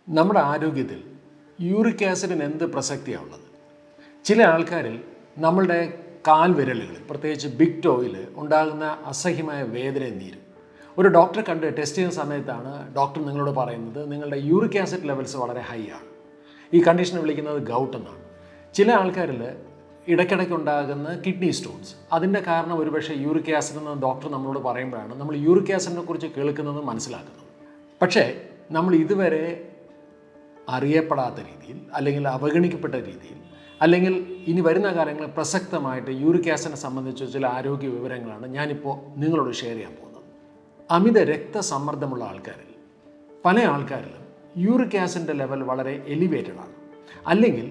നമ്മുടെ ആരോഗ്യത്തിൽ യൂറിക് ആസിഡിന് എന്ത് പ്രസക്തിയാണുള്ളത്? ചില ആൾക്കാരിൽ നമ്മളുടെ കാൽവിരലുകളിൽ പ്രത്യേകിച്ച് ബിഗ് ടോയിൽ ഉണ്ടാകുന്ന അസഹ്യമായ വേദനയും നീരും ഒരു ഡോക്ടറെ കണ്ട് ടെസ്റ്റ് ചെയ്യുന്ന സമയത്താണ് ഡോക്ടർ നിങ്ങളോട് പറയുന്നത് നിങ്ങളുടെ യൂറിക് ആസിഡ് ലെവൽസ് വളരെ ഹൈ ആണ്. ഈ കണ്ടീഷനെ വിളിക്കുന്നത് ഗൗട്ട് എന്നാണ്. ചില ആൾക്കാരിൽ ഇടയ്ക്കിടയ്ക്ക് ഉണ്ടാകുന്ന കിഡ്നി സ്റ്റോൺസ്, അതിൻ്റെ കാരണം ഒരുപക്ഷെ യൂറിക് ആസിഡ് എന്ന് ഡോക്ടർ നമ്മളോട് പറയുമ്പോഴാണ് നമ്മൾ യൂറിക് ആസിഡിനെ കുറിച്ച് കേൾക്കുന്നതും മനസ്സിലാക്കുന്നത്. പക്ഷേ നമ്മൾ ഇതുവരെ അറിയപ്പെടാത്ത രീതിയിൽ അല്ലെങ്കിൽ അവഗണിക്കപ്പെട്ട രീതിയിൽ അല്ലെങ്കിൽ ഇനി വരുന്ന കാലങ്ങളിൽ പ്രസക്തമായിട്ട് യൂറിക് ആസിഡിനെ സംബന്ധിച്ച ചില ആരോഗ്യ വിവരങ്ങളാണ് ഞാനിപ്പോൾ നിങ്ങളോട് ഷെയർ ചെയ്യാൻ പോകുന്നത്. അമിത രക്തസമ്മർദ്ദമുള്ള ആൾക്കാരിൽ പല ആൾക്കാരിലും യൂറിക് ആസിഡിൻ്റെ ലെവൽ വളരെ എലിവേറ്റഡ് ആണ്. അല്ലെങ്കിൽ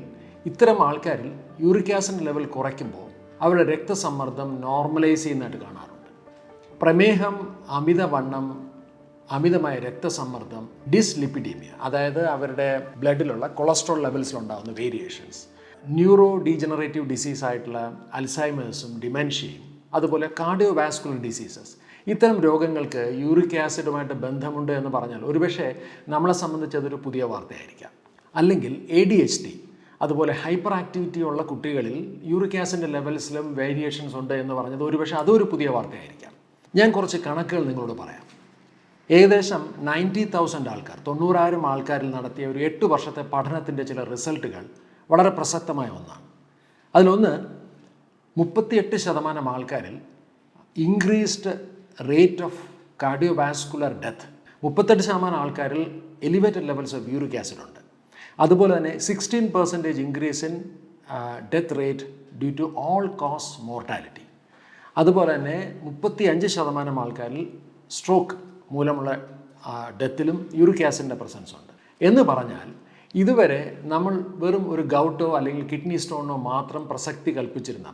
ഇത്തരം ആൾക്കാരിൽ യൂറിക് ആസിഡ് ലെവൽ കുറയ്ക്കുമ്പോൾ അവരുടെ രക്തസമ്മർദ്ദം നോർമലൈസ് ചെയ്യുന്നതായിട്ട് കാണാറുണ്ട്. പ്രമേഹം, അമിതവണ്ണം, അമിതമായ രക്തസമ്മർദ്ദം, ഡിസ്ലിപ്പിഡീമിയ, അതായത് അവരുടെ ബ്ലഡിലുള്ള കൊളസ്ട്രോൾ ലെവൽസിലുണ്ടാകുന്ന വേരിയേഷൻസ്, ന്യൂറോ ഡീജനറേറ്റീവ് ഡിസീസ് ആയിട്ടുള്ള അൽസൈമേഴ്സും ഡിമെൻഷ്യയും, അതുപോലെ കാർഡിയോവാസ്കുലർ ഡിസീസസ്, ഇത്തരം രോഗങ്ങൾക്ക് യൂറിക് ആസിഡുമായിട്ട് ബന്ധമുണ്ട് എന്ന് പറഞ്ഞാൽ ഒരുപക്ഷെ നമ്മളെ സംബന്ധിച്ച് അതൊരു പുതിയ വാർത്തയായിരിക്കാം. അല്ലെങ്കിൽ ADHD, അതുപോലെ ഹൈപ്പർ ആക്ടിവിറ്റി ഉള്ള കുട്ടികളിൽ യൂറിക് ആസിഡിൻ്റെ ലെവൽസിലും വേരിയേഷൻസ് ഉണ്ട് എന്ന് പറഞ്ഞത് ഒരുപക്ഷെ അതൊരു പുതിയ വാർത്തയായിരിക്കാം. ഞാൻ കുറച്ച് കണക്കുകൾ നിങ്ങളോട് പറയാം. ഏകദേശം 90,000 ആൾക്കാർ, 90,000 ആൾക്കാരിൽ നടത്തിയ ഒരു 8 വർഷത്തെ പഠനത്തിൻ്റെ ചില റിസൾട്ടുകൾ വളരെ പ്രസക്തമായ ഒന്നാണ്. അതിലൊന്ന് 38% ആൾക്കാരിൽ increased rate of cardiovascular death, 38% ആൾക്കാരിൽ elevated levels of uric acid ഉണ്ട്. അതുപോലെ തന്നെ 16% increase in death rate due to all cause mortality. അതുപോലെ തന്നെ 35% ആൾക്കാരിൽ സ്ട്രോക്ക് മൂലമുള്ള ഡെത്തിലും യൂറിക് ആസിഡിൻ്റെ പ്രസൻസ് ഉണ്ട്. എന്ന് പറഞ്ഞാൽ ഇതുവരെ നമ്മൾ വെറും ഒരു ഗൗട്ടോ അല്ലെങ്കിൽ കിഡ്നി സ്റ്റോണോ മാത്രം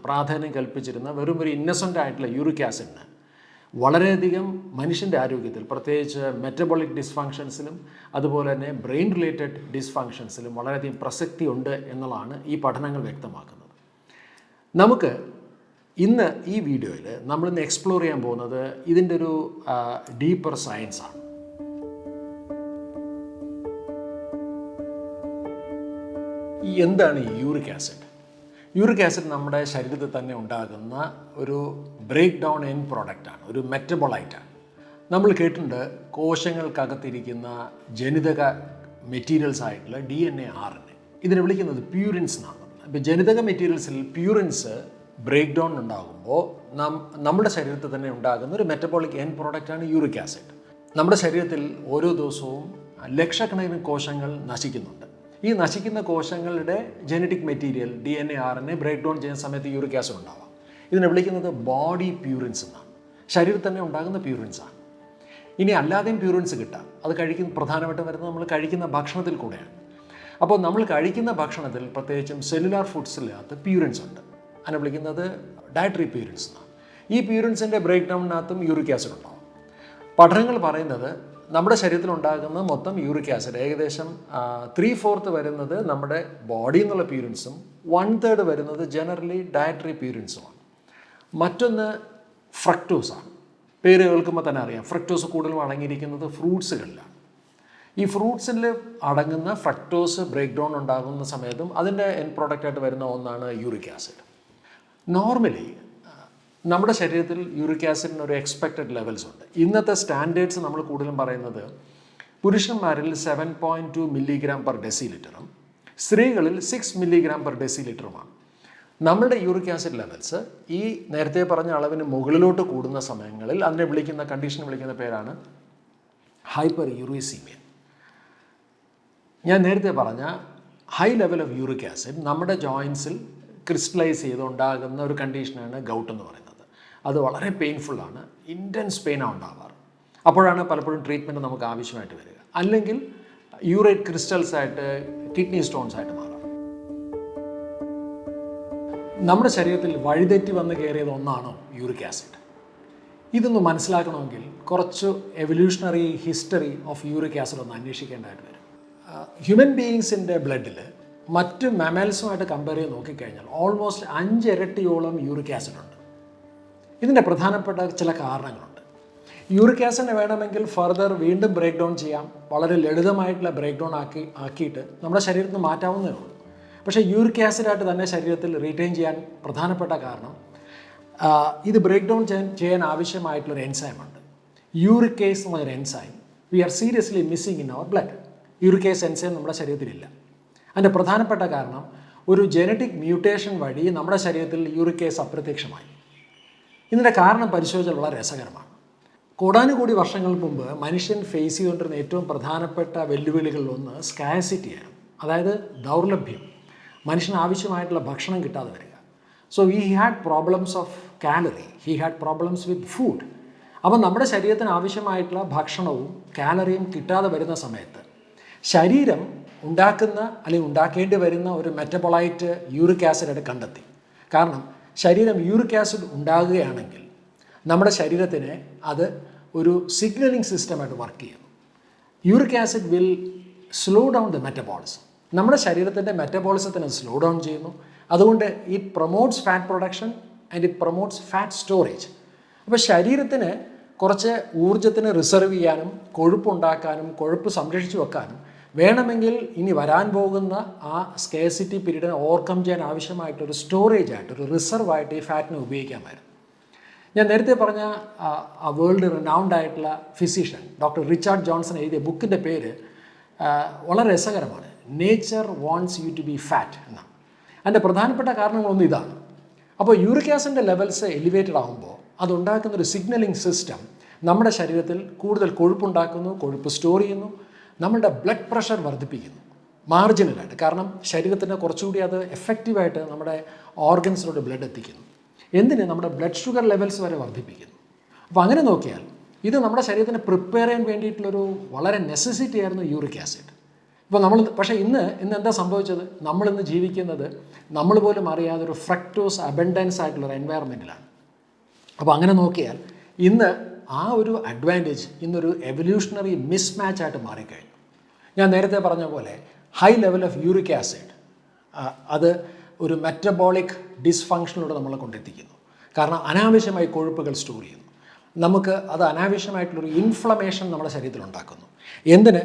പ്രാധാന്യം കൽപ്പിച്ചിരുന്ന വെറും ഒരു ഇന്നസെൻ്റ് ആയിട്ടുള്ള യൂറിക് ആസിഡിന് വളരെയധികം മനുഷ്യൻ്റെ ആരോഗ്യത്തിൽ, പ്രത്യേകിച്ച് മെറ്റബോളിക് ഡിസ്ഫങ്ഷൻസിലും അതുപോലെ തന്നെ ബ്രെയിൻ റിലേറ്റഡ് ഡിസ്ഫങ്ഷൻസിലും വളരെയധികം പ്രസക്തി ഉണ്ട് എന്നുള്ളതാണ് ഈ പഠനങ്ങൾ വ്യക്തമാക്കുന്നത്. നമുക്ക് ഇന്ന് ഈ വീഡിയോയിൽ നമ്മളിന്ന് എക്സ്പ്ലോർ ചെയ്യാൻ പോകുന്നത് ഇതിൻ്റെ ഒരു ഡീപ്പർ സയൻസാണ്. എന്താണ് ഈ യൂറിക് ആസിഡ്? യൂറിക് ആസിഡ് നമ്മുടെ ശരീരത്തിൽ തന്നെ ഉണ്ടാകുന്ന ഒരു ബ്രേക്ക് ഡൗൺ എൻ പ്രോഡക്റ്റാണ്, ഒരു മെറ്റബോളൈറ്റാണ്. നമ്മൾ കേട്ടിട്ടുണ്ട് കോശങ്ങൾക്കകത്തിരിക്കുന്ന ജനിതക മെറ്റീരിയൽസ് ആയിട്ടുള്ള DNA, RNA, ഇതിനെ വിളിക്കുന്നത് പ്യൂരിൻസ് എന്നാണ്. ഇപ്പോൾ ജനിതക മെറ്റീരിയൽസിൽ പ്യൂരിൻസ് ബ്രേക്ക് ഡൗൺ ഉണ്ടാകുമ്പോൾ നമ്മുടെ ശരീരത്തിൽ തന്നെ ഉണ്ടാകുന്ന ഒരു മെറ്റബോളിക് എൻ പ്രോഡക്റ്റാണ് യൂറിക് ആസിഡ്. നമ്മുടെ ശരീരത്തിൽ ഓരോ ദിവസവും ലക്ഷക്കണക്കിന് കോശങ്ങൾ നശിക്കുന്നുണ്ട്. ഈ നശിക്കുന്ന കോശങ്ങളുടെ genetic material DNA, RNA break down ചെയ്യുന്ന സമയത്ത് യൂറിക് ആസിഡ് ഉണ്ടാവാം. ഇതിനെ വിളിക്കുന്നത് ബോഡി പ്യൂരിൻസ് എന്നാണ്. ശരീരത്തിൽ തന്നെ ഉണ്ടാകുന്ന പ്യൂരിൻസാണ്. ഇനി അല്ലാതെയും പ്യൂരിൻസ് കിട്ടാം. അത് പ്രധാനമായിട്ടും വരുന്നത് നമ്മൾ കഴിക്കുന്ന ഭക്ഷണത്തിൽ കൂടെയാണ്. അപ്പോൾ നമ്മൾ കഴിക്കുന്ന ഭക്ഷണത്തിൽ പ്രത്യേകിച്ചും സെല്ലുലാർ ഫുഡ്സിനകത്ത് പ്യൂരിൻസ് ഉണ്ട്. അതിനെ വിളിക്കുന്നത് ഡയറ്ററി പ്യൂരിൻസ് എന്നാണ്. ഈ പ്യൂരിൻസിൻ്റെ ബ്രേക്ക് ഡൗണിനകത്തും യൂറിക് ആസിഡ് ഉണ്ടാവും. പഠനങ്ങൾ പറയുന്നത് നമ്മുടെ ശരീരത്തിലുണ്ടാകുന്ന മൊത്തം യൂറിക് ആസിഡ് ഏകദേശം 3/4 വരുന്നത് നമ്മുടെ ബോഡിയിൽ നിന്നുള്ള പ്യൂരിൻസും 1/3 വരുന്നത് ജനറലി ഡയറ്ററി പ്യൂരിൻസുമാണ്. മറ്റൊന്ന് ഫ്രക്ടോസാണ്. പേര് കേൾക്കുമ്പോൾ തന്നെ അറിയാം, ഫ്രക്ടോസ് കൂടുതലും അടങ്ങിയിരിക്കുന്നത് ഫ്രൂട്ട്സുകളിലാണ്. ഈ ഫ്രൂട്ട്സിൽ അടങ്ങുന്ന ഫ്രക്ടോസ് ബ്രേക്ക് ഡൗൺ ഉണ്ടാകുന്ന സമയത്തും അതിൻ്റെ എൻ പ്രോഡക്റ്റായിട്ട് വരുന്ന ഒന്നാണ് യൂറിക് ആസിഡ്. നോർമലി നമ്മുടെ ശരീരത്തിൽ യൂറിക് ആസിഡിന് ഒരു എക്സ്പെക്റ്റഡ് ലെവൽസ് ഉണ്ട്. ഇന്നത്തെ സ്റ്റാൻഡേർഡ്സ് നമ്മൾ കൂടുതലും പറയുന്നത് പുരുഷന്മാരിൽ 7.2 mg/dL, സ്ത്രീകളിൽ 6 mg/dL. നമ്മളുടെ യൂറിക് ആസിഡ് ലെവൽസ് ഈ നേരത്തെ പറഞ്ഞ അളവിന് മുകളിലോട്ട് കൂടുന്ന സമയങ്ങളിൽ അതിനെ വിളിക്കുന്ന കണ്ടീഷൻ വിളിക്കുന്ന പേരാണ് ഹൈപ്പർ യൂറിസീമിയ. ഞാൻ നേരത്തെ പറഞ്ഞ high level of uric acid നമ്മുടെ ജോയിൻസിൽ ക്രിസ്റ്റലൈസ് ചെയ്തുണ്ടാകുന്ന ഒരു കണ്ടീഷനാണ് ഗൗട്ട് എന്ന് പറയുന്നത്. അത് വളരെ പെയിൻഫുള്ളാണ്, ഇൻറ്റൻസ് പെയിനാണ് ഉണ്ടാവാറ്. അപ്പോഴാണ് പലപ്പോഴും ട്രീറ്റ്മെൻറ്റ് നമുക്ക് ആവശ്യമായിട്ട് വരിക. അല്ലെങ്കിൽ യൂറേറ്റ് ക്രിസ്റ്റൽസ് ആയിട്ട് കിഡ്നി സ്റ്റോൺസ് ആയിട്ട് മാറാം. നമ്മുടെ ശരീരത്തിൽ വഴിതെറ്റി വന്ന് കയറിയത് ഒന്നാണോ യൂറിക് ആസിഡ്? ഇതൊന്ന് മനസ്സിലാക്കണമെങ്കിൽ കുറച്ച് evolutionary history of uric acid ഒന്ന് അന്വേഷിക്കേണ്ടതായിട്ട് വരും. ഹ്യൂമൻ ബീയിങ്സിൻ്റെ ബ്ലഡിൽ മറ്റ് മാമൽസുമായിട്ട് കമ്പയർ ചെയ്ത് നോക്കിക്കഴിഞ്ഞാൽ ഓൾമോസ്റ്റ് 5 ഇരട്ടിയോളം യൂറിക് ആസിഡ് ഉണ്ട്. ഇതിൻ്റെ പ്രധാനപ്പെട്ട ചില കാരണങ്ങളുണ്ട്. യൂറിക് ആസിഡിനെ വേണമെങ്കിൽ ഫർദർ വീണ്ടും ബ്രേക്ക് ഡൗൺ ചെയ്യാം, വളരെ ലളിതമായിട്ടുള്ള ബ്രേക്ക് ഡൗൺ ആക്കിയിട്ട് നമ്മുടെ ശരീരത്തിൽ നിന്ന് മാറ്റാവുന്നതേ ഉള്ളൂ. പക്ഷേ യൂറിക് ആസിഡായിട്ട് തന്നെ ശരീരത്തിൽ റീറ്റെയിൻ ചെയ്യാൻ പ്രധാനപ്പെട്ട കാരണം ഇത് ബ്രേക്ക് ഡൗൺ ചെയ്യാൻ ആവശ്യമായിട്ടുള്ളൊരു എൻസൈമുണ്ട്. യൂറിക്കേസ് എന്ന് പറഞ്ഞൊരു enzyme we are seriously missing in our blood. Uricase enzyme നമ്മുടെ ശരീരത്തിലില്ല. അതിൻ്റെ പ്രധാനപ്പെട്ട കാരണം ഒരു ജനറ്റിക് മ്യൂട്ടേഷൻ വഴി നമ്മുടെ ശരീരത്തിൽ യൂറിക്കേസ് അപ്രത്യക്ഷമായി. ഇതിൻ്റെ കാരണം പരിശോധിച്ചാൽ വളരെ രസകരമാണ്. കോടാനുകൂടി വർഷങ്ങൾക്ക് മുമ്പ് മനുഷ്യൻ ഫേസ് ചെയ്തുകൊണ്ടിരുന്ന ഏറ്റവും പ്രധാനപ്പെട്ട വെല്ലുവിളികളിലൊന്ന് സ്കാസിറ്റിയാണ്, അതായത് ദൗർലഭ്യം, മനുഷ്യന് ആവശ്യമായിട്ടുള്ള ഭക്ഷണം കിട്ടാതെ വരിക. So he had problems of calorie, he had problems with food. അപ്പം നമ്മുടെ ശരീരത്തിന് ആവശ്യമായിട്ടുള്ള ഭക്ഷണവും കാലറിയും കിട്ടാതെ വരുന്ന സമയത്ത് ശരീരം ഉണ്ടാക്കുന്ന അല്ലെങ്കിൽ ഉണ്ടാക്കേണ്ടി വരുന്ന ഒരു മെറ്റബോളൈറ്റ് യൂറിക് ആസിഡ് കണ്ടെത്തി. കാരണം ശരീരം യൂറിക് ആസിഡ് ഉണ്ടാകുകയാണെങ്കിൽ നമ്മുടെ ശരീരത്തിന് അത് ഒരു സിഗ്നലിംഗ് സിസ്റ്റമായിട്ട് വർക്ക് ചെയ്യുന്നു. Uric acid will slow down the metabolism. നമ്മുടെ ശരീരത്തിൻ്റെ മെറ്റബോളിസത്തിനെ സ്ലോ ഡൗൺ ചെയ്യുന്നു. അതുകൊണ്ട് it promotes fat production and it promotes fat storage. അപ്പോൾ ശരീരത്തിന് കുറച്ച് ഊർജ്ജത്തിന് റിസർവ് ചെയ്യാനും കൊഴുപ്പുണ്ടാക്കാനും കൊഴുപ്പ് സംരക്ഷിച്ചു വെക്കാനും വേണമെങ്കിൽ ഇനി വരാൻ പോകുന്ന ആ സ്കേസിറ്റി പീരീഡിനെ ഓവർകം ചെയ്യാൻ ആവശ്യമായിട്ടൊരു സ്റ്റോറേജ് ആയിട്ട് ഒരു റിസർവായിട്ട് ഈ ഫാറ്റിനെ ഉപയോഗിക്കാമായിരുന്നു. ഞാൻ നേരത്തെ പറഞ്ഞ വേൾഡ് റിനൗണ്ട് ആയിട്ടുള്ള ഫിസിഷ്യൻ ഡോക്ടർ റിച്ചാർഡ് ജോൺസൺ എഴുതിയ ബുക്കിൻ്റെ പേര് വളരെ രസകരമാണ്. Nature wants you to be fat എന്നാണ്. അതിൻ്റെ പ്രധാനപ്പെട്ട കാരണങ്ങളൊന്നും ഇതാണ്. അപ്പോൾ യൂറിക് ആസിഡിൻ്റെ ലെവൽസ് എലിവേറ്റഡ് ആകുമ്പോൾ അതുണ്ടാക്കുന്നൊരു സിഗ്നലിംഗ് സിസ്റ്റം നമ്മുടെ ശരീരത്തിൽ കൂടുതൽ കൊഴുപ്പുണ്ടാക്കുന്നു, കൊഴുപ്പ് സ്റ്റോർ ചെയ്യുന്നു, നമ്മളുടെ ബ്ലഡ് പ്രഷർ വർദ്ധിപ്പിക്കുന്നു മാർജിനലായിട്ട്. കാരണം ശരീരത്തിന് കുറച്ചുകൂടി അത് എഫക്റ്റീവായിട്ട് നമ്മുടെ ഓർഗൻസിലോട്ട് ബ്ലഡ് എത്തിക്കുന്നു. എന്തിന്? നമ്മുടെ ബ്ലഡ് ഷുഗർ ലെവൽസ് വരെ വർദ്ധിപ്പിക്കുന്നു. അപ്പോൾ അങ്ങനെ നോക്കിയാൽ ഇത് നമ്മുടെ ശരീരത്തിന് പ്രിപ്പയർ ചെയ്യാൻ വേണ്ടിയിട്ടുള്ളൊരു വളരെ നെസസിറ്റി ആയിരുന്നു യൂറിക് ആസിഡ്. ഇപ്പോൾ പക്ഷേ ഇന്ന് എന്താ സംഭവിച്ചത്? നമ്മളിന്ന് ജീവിക്കുന്നത് നമ്മൾ പോലും അറിയാതെ ഒരു ഫ്രക്ടോസ് അബൻഡൻസ് ആയിട്ടുള്ളൊരു എൻവയറമെൻറ്റിലാണ്. അപ്പോൾ അങ്ങനെ നോക്കിയാൽ ഇന്ന് ആ ഒരു അഡ്വാൻറ്റേജ് ഇന്നൊരു എവല്യൂഷണറി മിസ്മാച്ച് ആയിട്ട് മാറിക്കഴിഞ്ഞു. ഞാൻ നേരത്തെ പറഞ്ഞ പോലെ high level of uric acid അത് ഒരു മെറ്റബോളിക് ഡിസ്ഫങ്ഷനിലൂടെ നമ്മളെ കൊണ്ടെത്തിക്കുന്നു. കാരണം അനാവശ്യമായി കൊഴുപ്പുകൾ സ്റ്റോർ ചെയ്യുന്നു. നമുക്ക് അത് അനാവശ്യമായിട്ടുള്ളൊരു ഇൻഫ്ലമേഷൻ നമ്മുടെ ശരീരത്തിൽ ഉണ്ടാക്കുന്നു. എന്തിന്?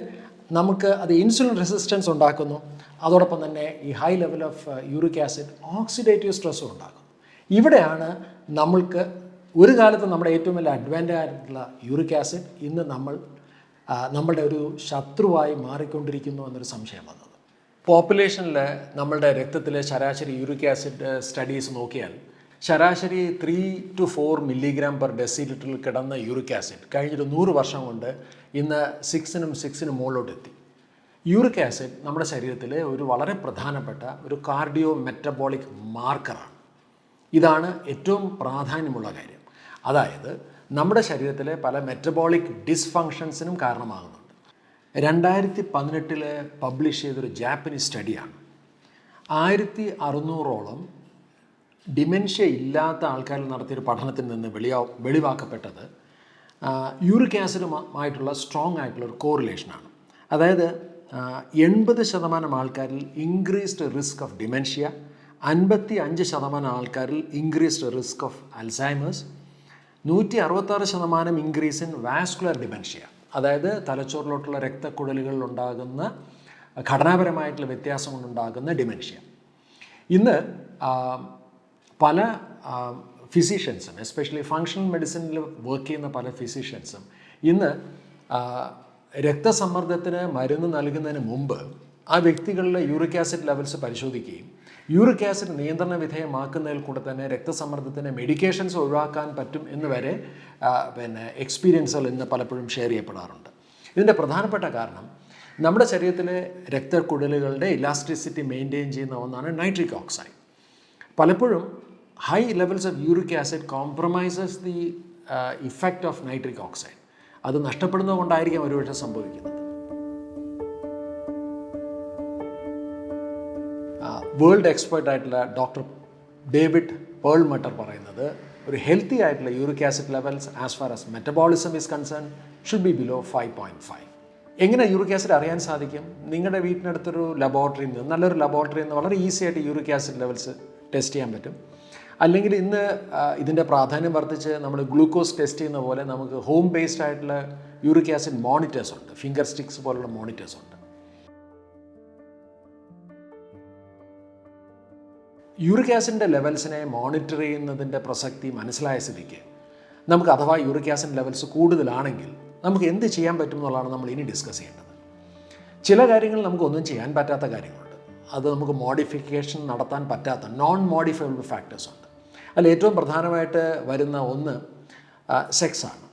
നമുക്ക് അത് ഇൻസുലിൻ റെസിസ്റ്റൻസ് ഉണ്ടാക്കുന്നു. അതോടൊപ്പം തന്നെ ഈ high level of uric acid oxidative സ്ട്രെസ്സും ഉണ്ടാക്കുന്നു. ഇവിടെയാണ് നമ്മൾക്ക് ഒരു കാലത്ത് നമ്മുടെ ഏറ്റവും വലിയ അഡ്വാൻറ്റേജ് ആയിട്ടുള്ള യൂറിക് ആസിഡ് ഇന്ന് നമ്മളുടെ ഒരു ശത്രുവായി മാറിക്കൊണ്ടിരിക്കുന്നു എന്നൊരു സംശയം വന്നത്. പോപ്പുലേഷനിൽ നമ്മളുടെ രക്തത്തിലെ ശരാശരി യൂറിക് ആസിഡ് സ്റ്റഡീസ് നോക്കിയാൽ ശരാശരി 3 to 4 milligram per decilitral കിടന്ന യൂറിക് ആസിഡ് കഴിഞ്ഞൊരു 100 വർഷം കൊണ്ട് ഇന്ന് 6 മുകളിലോട്ടെത്തി. യൂറിക് ആസിഡ് നമ്മുടെ ശരീരത്തിലെ ഒരു വളരെ പ്രധാനപ്പെട്ട ഒരു കാർഡിയോ മെറ്റബോളിക് മാർക്കറാണ്. ഇതാണ് ഏറ്റവും പ്രാധാന്യമുള്ള കാര്യം. അതായത് നമ്മുടെ ശരീരത്തിലെ പല മെറ്റബോളിക് ഡിസ്ഫങ്ഷൻസിനും കാരണമാകുന്നുണ്ട്. 2018 പബ്ലിഷ് ചെയ്തൊരു ജാപ്പനീസ് സ്റ്റഡിയാണ്. 1600ഓളം ഡിമെൻഷ്യ ഇല്ലാത്ത ആൾക്കാരിൽ നടത്തിയൊരു പഠനത്തിൽ നിന്ന് വെളിവാക്കപ്പെട്ടത് യൂറിക് ആസിഡുമായിട്ടുള്ള സ്ട്രോങ് ആയിട്ടുള്ള ഒരു കോറിലേഷനാണ്. അതായത് 80% ആൾക്കാരിൽ ഇൻക്രീസ്ഡ് റിസ്ക് ഓഫ് ഡിമെൻഷ്യ, 55% ആൾക്കാരിൽ increased risk of Alzheimer's, 166% increase in vascular dementia, അതായത് തലച്ചോറിലോട്ടുള്ള രക്തക്കുഴലുകളിൽ ഉണ്ടാകുന്ന ഘടനാപരമായിട്ടുള്ള വ്യത്യാസം കൊണ്ടുണ്ടാകുന്ന ഡിമെൻഷ്യ. ഇന്ന് പല ഫിസിഷ്യൻസും, എസ്പെഷ്യലി ഫങ്ഷണൽ മെഡിസിനിൽ വർക്ക് ചെയ്യുന്ന പല ഫിസിഷ്യൻസും ഇന്ന് രക്തസമ്മർദ്ദത്തിന് മരുന്ന് നൽകുന്നതിന് മുമ്പ് ആ വ്യക്തികളിലെ യൂറിക് ആസിഡ് ലെവൽസ് പരിശോധിക്കുകയും യൂറിക് ആസിഡ് നിയന്ത്രണ വിധേയമാക്കുന്നതിൽ കൂടെ തന്നെ രക്തസമ്മർദ്ദത്തിന് മെഡിക്കേഷൻസ് ഒഴിവാക്കാൻ പറ്റും എന്ന് വരെ എക്സ്പീരിയൻസുകൾ ഇന്ന് പലപ്പോഴും ഷെയർ ചെയ്യപ്പെടാറുണ്ട്. ഇതിൻ്റെ പ്രധാനപ്പെട്ട കാരണം നമ്മുടെ ശരീരത്തിലെ രക്തക്കുഴലുകളുടെ ഇലാസ്റ്റിസിറ്റി മെയിൻറ്റെയിൻ ചെയ്യുന്ന ഒന്നാണ് നൈട്രിക് ഓക്സൈഡ്. പലപ്പോഴും high levels of uric acid compromises the effect of nitric oxide. അത് നഷ്ടപ്പെടുന്നത് കൊണ്ടായിരിക്കാം ഒരുപക്ഷെ സംഭവിക്കുന്നത്. വേൾഡ് എക്സ്പേർട്ട് ആയിട്ടുള്ള ഡോക്ടർ ഡേവിഡ് പേൾമട്ടർ പറയുന്നത് ഒരു ഹെൽത്തി ആയിട്ടുള്ള uric acid levels as far as metabolism is concern should be below 5.5. എങ്ങനെ യൂറിക് ആസിഡ് അറിയാൻ സാധിക്കും? നിങ്ങളുടെ വീട്ടിനടുത്തൊരു ലബോറട്ടറിയിൽ നിന്ന്, നല്ലൊരു ലബോറട്ടറിയിൽ നിന്ന് വളരെ ഈസി ആയിട്ട് യൂറിക് ആസിഡ് ലെവൽസ് ടെസ്റ്റ് ചെയ്യാൻ പറ്റും. അല്ലെങ്കിൽ ഇന്ന് ഇതിൻ്റെ പ്രാധാന്യം വർദ്ധിച്ച് നമ്മൾ ഗ്ലൂക്കോസ് ടെസ്റ്റ് ചെയ്യുന്ന പോലെ നമുക്ക് ഹോം ബേസ്ഡ് ആയിട്ടുള്ള യൂറിക് ആസിഡ് മോണിറ്റേഴ്സ് ഉണ്ട്, ഫിംഗർ സ്റ്റിക്സ് പോലുള്ള മോണിറ്റേഴ്സ് ഉണ്ട്. യൂറിക് ആസിഡിൻ്റെ ലെവൽസിനെ മോണിറ്റർ ചെയ്യുന്നതിൻ്റെ പ്രസക്തി മനസ്സിലായ സ്ഥിതിക്ക് നമുക്ക് അഥവാ യൂറിക് ആസിഡ് ലെവൽസ് കൂടുതലാണെങ്കിൽ നമുക്ക് എന്ത് ചെയ്യാൻ പറ്റും എന്നുള്ളതാണ് നമ്മൾ ഇനി ഡിസ്കസ് ചെയ്യേണ്ടത്. ചില കാര്യങ്ങൾ നമുക്കൊന്നും ചെയ്യാൻ പറ്റാത്ത കാര്യങ്ങളുണ്ട്. അത് നമുക്ക് മോഡിഫിക്കേഷൻ നടത്താൻ പറ്റാത്ത നോൺ മോഡിഫയബിൾ ഫാക്ടേഴ്സ് ഉണ്ട്. അതിൽ ഏറ്റവും പ്രധാനമായിട്ട് വരുന്ന ഒന്ന് സെക്സാണ്.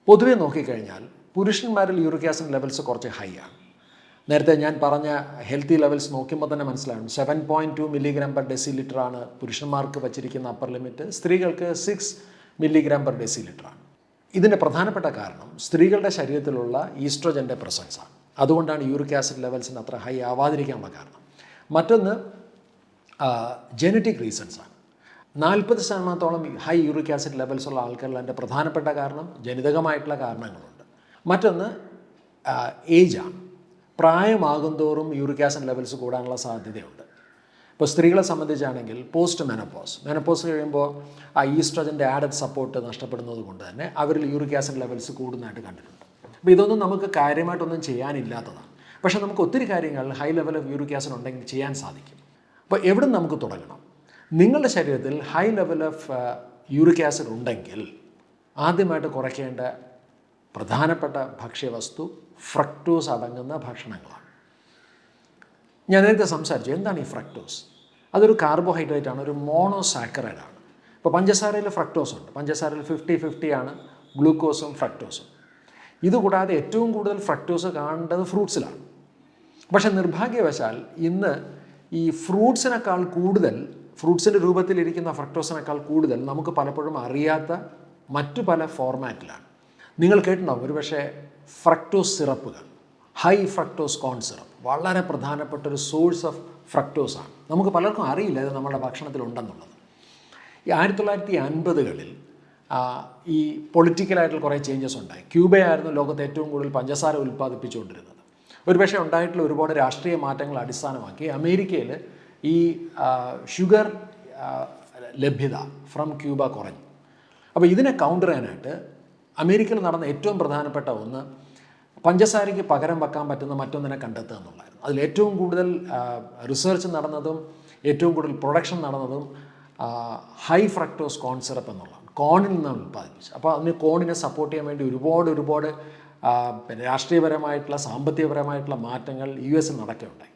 പൊതുവെ നോക്കിക്കഴിഞ്ഞാൽ പുരുഷന്മാരിൽ യൂറിക് ആസിഡ് ലെവൽസ് കുറച്ച് ഹൈ ആണ്. നേരത്തെ ഞാൻ പറഞ്ഞ ഹെൽത്തി ലെവൽസ് നോക്കുമ്പോൾ തന്നെ മനസ്സിലാകും. 7.2 മില്ലിഗ്രാം പെർ ഡെസിലിറ്റർ ആണ് പുരുഷന്മാർക്ക് വച്ചിരിക്കുന്ന അപ്പർ ലിമിറ്റ്, സ്ത്രീകൾക്ക് 6 മില്ലിഗ്രാം പെർ ഡെസിലിറ്റർ ആണ്. ഇതിൻ്റെ പ്രധാനപ്പെട്ട കാരണം സ്ത്രീകളുടെ ശരീരത്തിലുള്ള ഈസ്ട്രോജൻ്റെ പ്രസൻസാണ്. അതുകൊണ്ടാണ് യൂറിക് ആസിഡ് ലെവൽസിന് അത്ര ഹൈ ആവാതിരിക്കാനുള്ള കാരണം. മറ്റൊന്ന് ജനറ്റിക് റീസൺസാണ്. 40% ഹൈ യൂറിക് ആസിഡ് ലെവൽസ് ഉള്ള ആൾക്കാരിൽ അതിൻ്റെ പ്രധാനപ്പെട്ട കാരണം ജനിതകമായിട്ടുള്ള കാരണങ്ങളുണ്ട്. മറ്റൊന്ന് ഏജാണ്. പ്രായമാകും തോറും യൂറിക് ആസിഡ് ലെവൽസ് കൂടാനുള്ള സാധ്യതയുണ്ട്. ഇപ്പോൾ സ്ത്രീകളെ സംബന്ധിച്ചാണെങ്കിൽ പോസ്റ്റ് മെനപ്പോസ് കഴിയുമ്പോൾ ആ ഈസ്ട്രോജൻ്റെ ആഡഡ് സപ്പോർട്ട് നഷ്ടപ്പെടുന്നത് കൊണ്ട് തന്നെ അവരിൽ യൂറിക് ആസിഡ് ലെവൽസ് കൂടുന്നതായിട്ട് കണ്ടിട്ടുണ്ട്. അപ്പോൾ ഇതൊന്നും നമുക്ക് കാര്യമായിട്ടൊന്നും ചെയ്യാനില്ലാത്തതാണ്. പക്ഷേ നമുക്ക് ഒത്തിരി കാര്യങ്ങൾ high level of uric acid ഉണ്ടെങ്കിൽ ചെയ്യാൻ സാധിക്കും. അപ്പോൾ എവിടെ നമുക്ക് തുടങ്ങണം? നിങ്ങളുടെ ശരീരത്തിൽ high level of uric acid ഉണ്ടെങ്കിൽ ആദ്യമായിട്ട് കുറയ്ക്കേണ്ട പ്രധാനപ്പെട്ട ഭക്ഷ്യവസ്തു ഫ്രക്ടോസ് അടങ്ങുന്ന ഭക്ഷണങ്ങളാണ്. ഞാൻ നേരത്തെ സംസാരിച്ചു, എന്താണ് ഈ ഫ്രക്ടോസ്? അതൊരു കാർബോഹൈഡ്രേറ്റ് ആണ്, ഒരു മോണോസാക്കറൈഡ് ആണ്. ഇപ്പോൾ പഞ്ചസാരയിൽ ഫ്രക്ടോസ് ഉണ്ട്. പഞ്ചസാരയിൽ 50-50 ആണ് ഗ്ലൂക്കോസും ഫ്രക്ടോസും. ഇതുകൂടാതെ ഏറ്റവും കൂടുതൽ ഫ്രക്ടോസ് കാണേണ്ടത് ഫ്രൂട്ട്സിലാണ്. പക്ഷേ നിർഭാഗ്യവശാൽ ഇന്ന് ഈ ഫ്രൂട്ട്സിനേക്കാൾ കൂടുതൽ, ഫ്രൂട്ട്സിൻ്റെ രൂപത്തിലിരിക്കുന്ന ഫ്രക്ടോസിനേക്കാൾ കൂടുതൽ നമുക്ക് പലപ്പോഴും അറിയാത്ത മറ്റു പല ഫോർമാറ്റിലാണ്. നിങ്ങൾ കേട്ടിട്ടുണ്ടാവും ഒരുപക്ഷെ ഫ്രക്ടോസ് സിറപ്പുകൾ, ഹൈ ഫ്രക്ടോസ് കോൺ സിറപ്പ് വളരെ പ്രധാനപ്പെട്ട ഒരു സോഴ്സ് ഓഫ് ഫ്രക്ടോസ് ആണ്. നമുക്ക് പലർക്കും അറിയില്ല ഇത് നമ്മുടെ ഭക്ഷണത്തിലുണ്ടെന്നുള്ളത്. ഈ 1950കളിൽ ഈ പൊളിറ്റിക്കലായിട്ടുള്ള കുറേ ചേഞ്ചസ് ഉണ്ടായി. ക്യൂബയായിരുന്നു ലോകത്ത് ഏറ്റവും കൂടുതൽ പഞ്ചസാര ഉൽപ്പാദിപ്പിച്ചുകൊണ്ടിരുന്നത്. ഒരുപക്ഷെ ഉണ്ടായിട്ടുള്ള ഒരുപാട് രാഷ്ട്രീയ മാറ്റങ്ങൾ അടിസ്ഥാനമാക്കി അമേരിക്കയിൽ ഈ ഷുഗർ ലഭ്യത ഫ്രം ക്യൂബ കുറഞ്ഞു. അപ്പോൾ ഇതിനെ കൗണ്ടർ ചെയ്യാനായിട്ട് അമേരിക്കയിൽ നടന്ന ഏറ്റവും പ്രധാനപ്പെട്ട ഒന്ന് പഞ്ചസാരയ്ക്ക് പകരം വെക്കാൻ പറ്റുന്ന മറ്റൊന്നിനെ കണ്ടെത്തുക എന്നുള്ളതായിരുന്നു. അതിൽ ഏറ്റവും കൂടുതൽ റിസർച്ച് നടന്നതും ഏറ്റവും കൂടുതൽ പ്രൊഡക്ഷൻ നടന്നതും ഹൈ ഫ്രക്ടോസ് കോൺ സിറപ്പ് എന്നുള്ളതാണ്. കോണിൽ നിന്നാണ് ഉൽപ്പാദിപ്പിച്ചത്. അപ്പോൾ അതിന് കോണിനെ സപ്പോർട്ട് ചെയ്യാൻ വേണ്ടി ഒരുപാട് പിന്നെ രാഷ്ട്രീയപരമായിട്ടുള്ള സാമ്പത്തികപരമായിട്ടുള്ള മാറ്റങ്ങൾ US നടക്കുകയുണ്ടായി.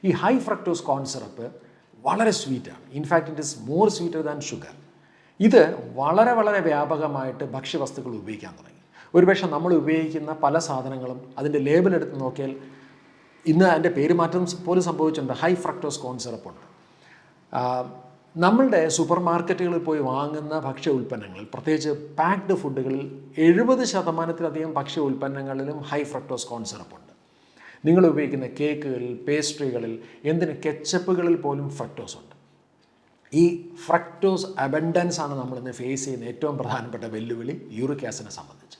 ഈ ഹൈ ഫ്രക്ടോസ് കോൺ സിറപ്പ് വളരെ സ്വീറ്റാണ്. In fact it is more sweeter than sugar. ഇത് വളരെ വ്യാപകമായിട്ട് ഭക്ഷ്യവസ്തുക്കൾ ഉപയോഗിക്കാൻ തുടങ്ങി. ഒരുപക്ഷെ നമ്മൾ ഉപയോഗിക്കുന്ന പല സാധനങ്ങളും അതിൻ്റെ ലേബൽ എടുത്ത് നോക്കിയാൽ ഇന്ന് അതിൻ്റെ പേര് മാറ്റം പോലും സംഭവിച്ചിട്ടുണ്ട്. ഹൈ ഫ്രക്ടോസ് കോൺ സിറപ്പുണ്ട്. നമ്മളുടെ സൂപ്പർ മാർക്കറ്റുകളിൽ പോയി വാങ്ങുന്ന ഭക്ഷ്യ ഉൽപ്പന്നങ്ങളിൽ, പ്രത്യേകിച്ച് പാക്ഡ് ഫുഡുകളിൽ 70% ഭക്ഷ്യ ഉൽപ്പന്നങ്ങളിലും ഹൈ ഫ്രക്ടോസ് കോൺ സിറപ്പുണ്ട്. നിങ്ങൾ ഉപയോഗിക്കുന്ന കേക്കുകളിൽ, പേസ്ട്രികളിൽ, എന്തിന് കെച്ചപ്പുകളിൽ പോലും ഫ്രക്ടോസ് ഉണ്ട്. ഈ ഫ്രക്ടോസ് അബൻഡൻസ് ആണ് നമ്മളിന്ന് ഫേസ് ചെയ്യുന്ന ഏറ്റവും പ്രധാനപ്പെട്ട വെല്ലുവിളി യൂറിക് ആസിഡിനെ സംബന്ധിച്ച്.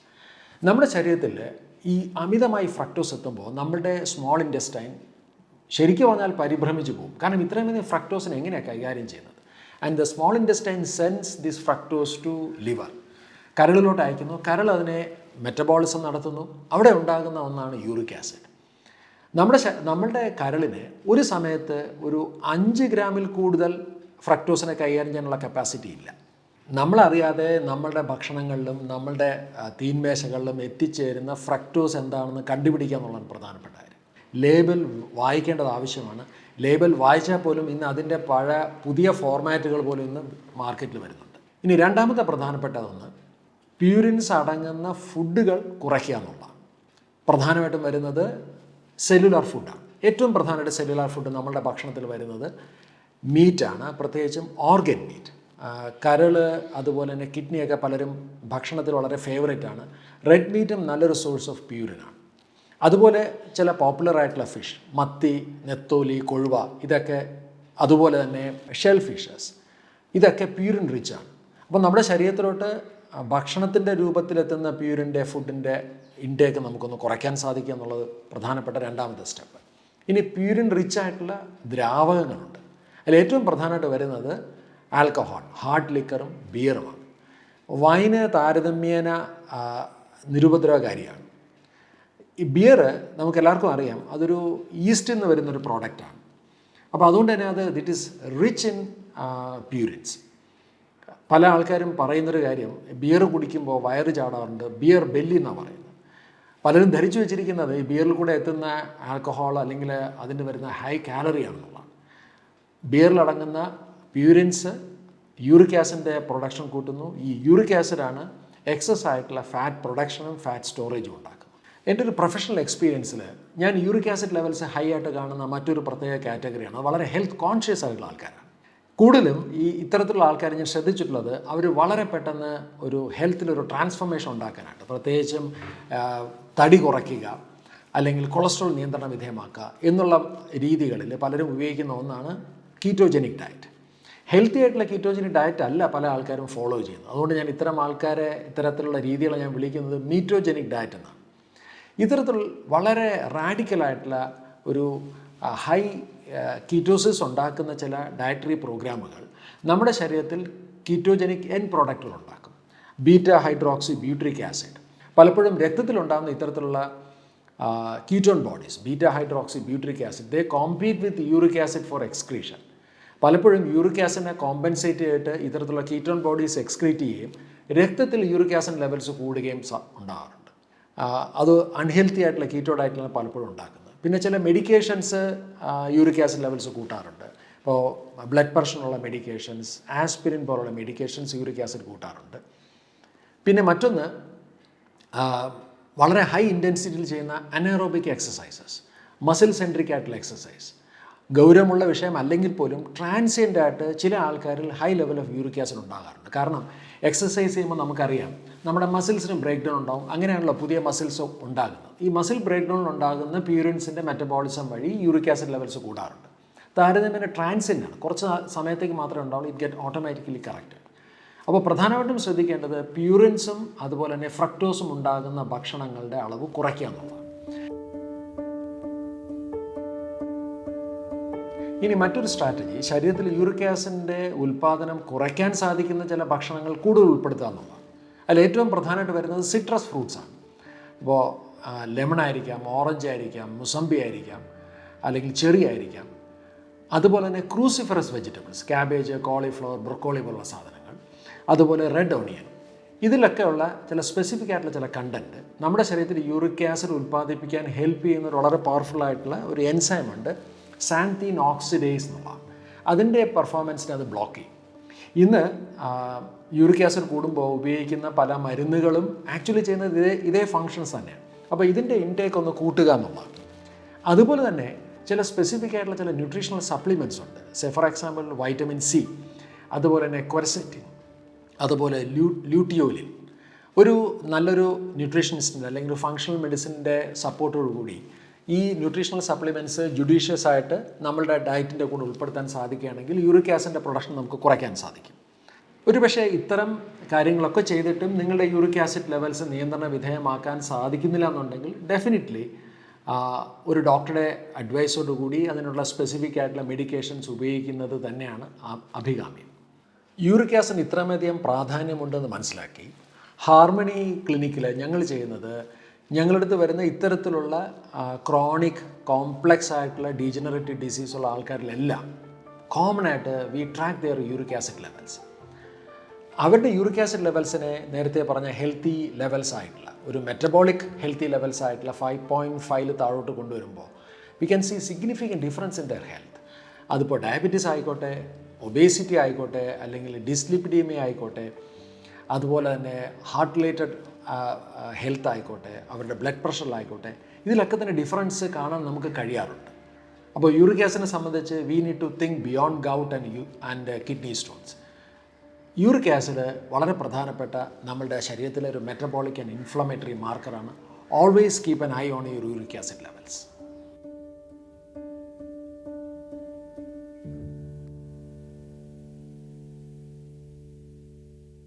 നമ്മുടെ ശരീരത്തിൽ ഈ അമിതമായി ഫ്രക്ടോസ് എത്തുമ്പോൾ നമ്മുടെ സ്മോൾ ഇൻറ്റെസ്റ്റൈൻ ശരിക്കും പറഞ്ഞാൽ പരിഭ്രമിച്ചു പോകും. കാരണം ഇത്രയും ഫ്രക്ടോസിനെ എങ്ങനെയാണ് കൈകാര്യം ചെയ്യുന്നത്? And the small intestine sends this fructose to liver. കരളിലോട്ട് അയക്കുന്നു. കരൾ അതിനെ മെറ്റബോളിസം നടത്തുന്നു. അവിടെ ഉണ്ടാകുന്ന ഒന്നാണ് യൂറിക് ആസിഡ്. നമ്മളുടെ കരളിന് ഒരു സമയത്ത് ഒരു 5 ഗ്രാമിൽ കൂടുതൽ ഫ്രക്ടോസിനെ കൈകാര്യം ചെയ്യാനുള്ള കപ്പാസിറ്റി ഇല്ല. നമ്മളറിയാതെ നമ്മളുടെ ഭക്ഷണങ്ങളിലും നമ്മളുടെ തീന്മേശകളിലും എത്തിച്ചേരുന്ന ഫ്രക്ടോസ് എന്താണെന്ന് കണ്ടുപിടിക്കുക എന്നുള്ളതാണ് പ്രധാനപ്പെട്ട കാര്യം. ലേബൽ വായിക്കേണ്ടത് ആവശ്യമാണ്. ലേബൽ വായിച്ചാൽ പോലും ഇന്ന് അതിൻ്റെ പുതിയ ഫോർമാറ്റുകൾ പോലും ഇന്ന് മാർക്കറ്റിൽ വരുന്നുണ്ട്. ഇനി രണ്ടാമത്തെ പ്രധാനപ്പെട്ടതൊന്ന് പ്യൂരിൻസ് അടങ്ങുന്ന ഫുഡുകൾ കുറയ്ക്കുക എന്നുള്ളതാണ്. പ്രധാനമായിട്ടും വരുന്നത് സെല്ലുലാർ ഫുഡാണ്. ഏറ്റവും പ്രധാനമായിട്ട് സെല്ലുലാർ ഫുഡ് നമ്മളുടെ ഭക്ഷണത്തിൽ വരുന്നത് മീറ്റാണ്, പ്രത്യേകിച്ചും ഓർഗൻ മീറ്റ്. കരള് അതുപോലെ തന്നെ കിഡ്നിയൊക്കെ പലരും ഭക്ഷണത്തിൽ വളരെ ഫേവറേറ്റാണ്. റെഡ് മീറ്റും നല്ലൊരു സോഴ്സ് ഓഫ് പ്യൂരിനാണ്. അതുപോലെ ചില പോപ്പുലറായിട്ടുള്ള ഫിഷ്, മത്തി, നെത്തോലി, കൊഴുവ, ഇതൊക്കെ, അതുപോലെ തന്നെ ഷെൽ ഫിഷസ്, ഇതൊക്കെ പ്യൂരിൻ റിച്ചാണ്. അപ്പോൾ നമ്മുടെ ശരീരത്തിലോട്ട് ഭക്ഷണത്തിൻ്റെ രൂപത്തിലെത്തുന്ന പ്യൂരിൻ്റെ ഫുഡിൻ്റെ ഇൻടേക്ക് നമുക്കൊന്ന് കുറയ്ക്കാൻ സാധിക്കുക എന്നുള്ളത് പ്രധാനപ്പെട്ട രണ്ടാമത്തെ സ്റ്റെപ്പ്. ഇനി പ്യൂരിൻ റിച്ച് ആയിട്ടുള്ള ദ്രാവകങ്ങളുണ്ട്. അതിൽ ഏറ്റവും പ്രധാനമായിട്ട് വരുന്നത് ആൽക്കഹോൾ, ഹാർഡ് ലിക്കറും ബിയറുമാണ്. വൈന് താരതമ്യേന നിരുപദ്രവകാരിയാണ്. ഈ ബിയർ നമുക്കെല്ലാവർക്കും അറിയാം, അതൊരു ഈസ്റ്റിൽ നിന്ന് വരുന്നൊരു പ്രോഡക്റ്റാണ്. അപ്പോൾ അതുകൊണ്ട് തന്നെ it is rich in purines. പല ആൾക്കാരും പറയുന്നൊരു കാര്യം, ബിയർ കുടിക്കുമ്പോൾ വയറ് ചാടാറുണ്ട്, ബിയർ ബെല്ലി എന്നാണ് പറയുന്നത്. പലരും ധരിച്ചു വെച്ചിരിക്കുന്നത് ഈ ബിയറിൽ കൂടെ എത്തുന്ന ആൽക്കഹോൾ അല്ലെങ്കിൽ അതിന് വരുന്ന ഹൈ കാലറി ആണെന്നുള്ളതാണ്. ബിയറിലടങ്ങുന്ന പ്യൂരിൻസ് യൂറിക് ആസിഡിൻ്റെ പ്രൊഡക്ഷൻ കൂട്ടുന്നു. ഈ യൂറിക് ആസിഡാണ് എക്സസ് ആയിട്ടുള്ള ഫാറ്റ് പ്രൊഡക്ഷനും ഫാറ്റ് സ്റ്റോറേജും ഉണ്ടാക്കുന്നത്. എൻ്റെ ഒരു പ്രൊഫഷണൽ എക്സ്പീരിയൻസിൽ ഞാൻ യൂറിക് ആസിഡ് ലെവൽസ് ഹൈ ആയിട്ട് കാണുന്ന മറ്റൊരു പ്രത്യേക കാറ്റഗറിയാണ്. അത് വളരെ ഹെൽത്ത് കോൺഷ്യസ് ആയിട്ടുള്ള ആൾക്കാരാണ്. കൂടുതലും ഇത്തരത്തിലുള്ള ആൾക്കാർ ഞാൻ ശ്രദ്ധിച്ചിട്ടുള്ളത്, അവർ വളരെ പെട്ടെന്ന് ഒരു ഹെൽത്തിലൊരു ട്രാൻസ്ഫോർമേഷൻ ഉണ്ടാക്കാനായിട്ട്, പ്രത്യേകിച്ചും തടി കുറയ്ക്കുക അല്ലെങ്കിൽ കൊളസ്ട്രോൾ നിയന്ത്രണ വിധേയമാക്കുക എന്നുള്ള രീതികളിൽ പലരും ഉപയോഗിക്കുന്ന ഒന്നാണ് കീറ്റോജനിക് ഡയറ്റ്. ഹെൽത്തി ആയിട്ടുള്ള കീറ്റോജനിക് ഡയറ്റ് അല്ല പല ആൾക്കാരും ഫോളോ ചെയ്യുന്നത്. അതുകൊണ്ട് ഞാൻ ഇത്തരത്തിലുള്ള രീതികളെ ഞാൻ വിളിക്കുന്നത് മീറ്റോജനിക് ഡയറ്റ് എന്നാണ്. ഇത്തരത്തിൽ വളരെ റാഡിക്കലായിട്ടുള്ള ഒരു ഹൈ കീറ്റോസിസ് ഉണ്ടാക്കുന്ന ചില ഡയറ്ററി പ്രോഗ്രാമുകൾ നമ്മുടെ ശരീരത്തിൽ കീറ്റോജനിക് എൻ പ്രോഡക്റ്റുകൾ ഉണ്ടാക്കും. Beta hydroxy butyric acid. പലപ്പോഴും രക്തത്തിലുണ്ടാകുന്ന ഇത്തരത്തിലുള്ള ketone bodies, beta hydroxy butyric acid, they compete with uric acid for excretion. പലപ്പോഴും യൂറിക് ആസിഡിനെ കോമ്പൻസേറ്റ് ചെയ്തിട്ട് ഇത്തരത്തിലുള്ള കീറ്റോൺ ബോഡീസ് എക്സ്ക്രീറ്റ് ചെയ്യുകയും രക്തത്തിൽ യൂറിക് ആസിഡ് ലെവൽസ് കൂടുകയും ഉണ്ടാകാറുണ്ട്. അത് അൺഹെൽത്തി ആയിട്ടുള്ള കീറ്റോ ഡയറ്റിലാണ് പലപ്പോഴും ഉണ്ടാക്കുന്നത്. പിന്നെ ചില മെഡിക്കേഷൻസ് യൂറിക് ആസിഡ് ലെവൽസ് കൂട്ടാറുണ്ട്. ഇപ്പോൾ ബ്ലഡ് പ്രഷറിനുള്ള മെഡിക്കേഷൻസ്, ആസ്പിരിൻ പോലുള്ള മെഡിക്കേഷൻസ് യൂറിക് ആസിഡ് കൂട്ടാറുണ്ട്. പിന്നെ മറ്റൊന്ന് വളരെ ഹൈ ഇൻറ്റൻസിറ്റിയിൽ ചെയ്യുന്ന അനേറോബിക് എക്സസൈസസ്, മസിൽ സെൻട്രിക് ആയിട്ടുള്ള എക്സസൈസ്. ഗൗരവമുള്ള വിഷയം അല്ലെങ്കിൽ പോലും ട്രാൻസിയൻ്റ് ആയിട്ട് ചില ആൾക്കാരിൽ high level of uric acid ഉണ്ടാകാറുണ്ട്. കാരണം എക്സസൈസ് ചെയ്യുമ്പോൾ നമുക്കറിയാം നമ്മുടെ മസിൽസിന് ബ്രേക്ക് ഡൗൺ ഉണ്ടാകും. അങ്ങനെയാണല്ലോ പുതിയ മസിൽസ് ഉണ്ടാകുന്നത്. ഈ മസിൽ ബ്രേക്ക് ഡൗൺ ഉണ്ടാകുന്ന പ്യൂരിൻസിൻ്റെ മെറ്റബോളിസം വഴി യൂറിക് ആസിഡ് ലെവൽസ് കൂടാറുണ്ട്. താരതമ്യേന ട്രാൻസിയൻ്റ് ആണ്, കുറച്ച് സമയത്തേക്ക് മാത്രമേ ഉണ്ടാവുള്ളൂ. It get automatically correct. അപ്പോൾ പ്രധാനമായിട്ടും ശ്രദ്ധിക്കേണ്ടത് പ്യൂരിൻസും അതുപോലെ തന്നെ ഫ്രക്ടോസും ഉണ്ടാകുന്ന ഭക്ഷണങ്ങളുടെ അളവ് കുറയ്ക്കുക എന്നുള്ളതാണ്. ഇനി മറ്റൊരു സ്ട്രാറ്റജി, ശരീരത്തിൽ യൂറിക് ആസിഡിൻ്റെ ഉൽപ്പാദനം കുറയ്ക്കാൻ സാധിക്കുന്ന ചില ഭക്ഷണങ്ങൾ കൂടുതൽ ഉൾപ്പെടുത്തുക എന്നുള്ളതാണ്. അതിൽ ഏറ്റവും പ്രധാനമായിട്ട് വരുന്നത് സിട്രസ് ഫ്രൂട്ട്സാണ്. ഇപ്പോൾ ലെമൺ ആയിരിക്കാം, ഓറഞ്ച് ആയിരിക്കാം, മുസംബി ആയിരിക്കാം, അല്ലെങ്കിൽ ചെറി ആയിരിക്കാം. അതുപോലെ തന്നെ cruciferous vegetables, cabbage, cauliflower, broccoli പോലുള്ള സാധനങ്ങൾ. അതുപോലെ റെഡ് ഓണിയൻ. ഇതിലൊക്കെയുള്ള ചില സ്പെസിഫിക് ആയിട്ടുള്ള ചില കണ്ടൻറ്റ് നമ്മുടെ ശരീരത്തിൽ യൂറിക് ആസിഡ് ഉൽപ്പാദിപ്പിക്കാൻ ഹെൽപ്പ് ചെയ്യുന്ന ഒരു വളരെ പവർഫുൾ ആയിട്ടുള്ള ഒരു എൻസൈം ഉണ്ട്, സാന്തീൻ ഓക്സിഡേസ് എന്നുള്ളതാണ്. അതിൻ്റെ പെർഫോമൻസിനെ അത് ബ്ലോക്ക് ചെയ്യും. ഇന്ന് യൂറിക് ആസിഡ് കൂടുമ്പോൾ ഉപയോഗിക്കുന്ന പല മരുന്നുകളും ആക്ച്വലി ചെയ്യുന്നത് ഇതേ ഫങ്ഷൻസ് തന്നെയാണ്. അപ്പോൾ ഇതിൻ്റെ ഇൻടേക്ക് ഒന്ന് കൂട്ടുക എന്നുള്ളതാണ്. അതുപോലെ തന്നെ ചില സ്പെസിഫിക് ആയിട്ടുള്ള ചില ന്യൂട്രീഷണൽ സപ്ലിമെൻറ്റ്സ് ഉണ്ട്. ഫോർ എക്സാമ്പിൾ വൈറ്റമിൻ സി, അതുപോലെ തന്നെ ക്വെർസെറ്റിൻ, അതുപോലെ ല്യൂട്ടിയോലിൻ. ഒരു നല്ലൊരു ന്യൂട്രീഷനിസ്റ്റിൻ്റെ അല്ലെങ്കിൽ ഒരു ഫങ്ഷണൽ മെഡിസിൻ്റെ സപ്പോർട്ടോടുകൂടി ഈ ന്യൂട്രീഷണൽ സപ്ലിമെൻറ്റ്സ് ജുഡീഷ്യസ് ആയിട്ട് നമ്മളുടെ ഡയറ്റിൻ്റെ കൂടെ ഉൾപ്പെടുത്താൻ സാധിക്കുകയാണെങ്കിൽ യൂറിക് ആസിഡിൻ്റെ പ്രൊഡക്ഷൻ നമുക്ക് കുറയ്ക്കാൻ സാധിക്കും. ഒരുപക്ഷെ ഇത്തരം കാര്യങ്ങളൊക്കെ ചെയ്തിട്ടും നിങ്ങളുടെ യൂറിക് ആസിഡ് ലെവൽസ് നിയന്ത്രണ വിധേയമാക്കാൻ സാധിക്കുന്നില്ല എന്നുണ്ടെങ്കിൽ ഡെഫിനറ്റ്ലി ഒരു ഡോക്ടറുടെ അഡ്വൈസോടുകൂടി അതിനുള്ള സ്പെസിഫിക് ആയിട്ടുള്ള മെഡിക്കേഷൻസ് ഉപയോഗിക്കുന്നത് തന്നെയാണ് അഭികാമ്യം. യൂറിക് ആസിഡ് ഇത്രമധികം പ്രാധാന്യമുണ്ടെന്ന് മനസ്സിലാക്കി ഹാർമണി ക്ലിനിക്കിൽ ഞങ്ങൾ ചെയ്യുന്നത്, ഞങ്ങളുടെ അടുത്ത് വരുന്ന ഇത്തരത്തിലുള്ള ക്രോണിക് കോംപ്ലക്സ് ആയിട്ടുള്ള ഡീജനറേറ്റീവ് ഡിസീസുള്ള ആൾക്കാരിലെല്ലാം കോമൺ ആയിട്ട് we track their uric acid levels. അവരുടെ യൂറിക് ആസിഡ് ലെവൽസിനെ നേരത്തെ പറഞ്ഞ ഹെൽത്തി ലെവൽസ് ആയിട്ടുള്ള ഒരു മെറ്റബോളിക് ഹെൽത്തി ലെവൽസ് ആയിട്ടുള്ള 5.5 താഴോട്ട് കൊണ്ടുവരുമ്പോൾ we can see significant difference in their health. അതിപ്പോൾ ഡയബറ്റീസ് ആയിക്കോട്ടെ, ഒബേസിറ്റി ആയിക്കോട്ടെ, അല്ലെങ്കിൽ ഡിസ്ലിപ്പിഡീമിയ ആയിക്കോട്ടെ, അതുപോലെ തന്നെ ഹാർട്ട് റിലേറ്റഡ് ഹെൽത്ത് ആയിക്കോട്ടെ, അവരുടെ ബ്ലഡ് പ്രഷറിലായിക്കോട്ടെ, ഇതിലൊക്കെ തന്നെ ഡിഫറൻസ് കാണാൻ നമുക്ക് കഴിയാറുണ്ട്. അപ്പോൾ യൂറിക് ആസിഡിനെ സംബന്ധിച്ച് we need to think beyond gout and kidney stones. Uric acid വളരെ പ്രധാനപ്പെട്ട നമ്മളുടെ ശരീരത്തിലെ ഒരു മെറ്റബോളിക് ആൻഡ് ഇൻഫ്ലമേറ്ററി മാർക്കറാണ്. Always keep an eye on your uric acid levels.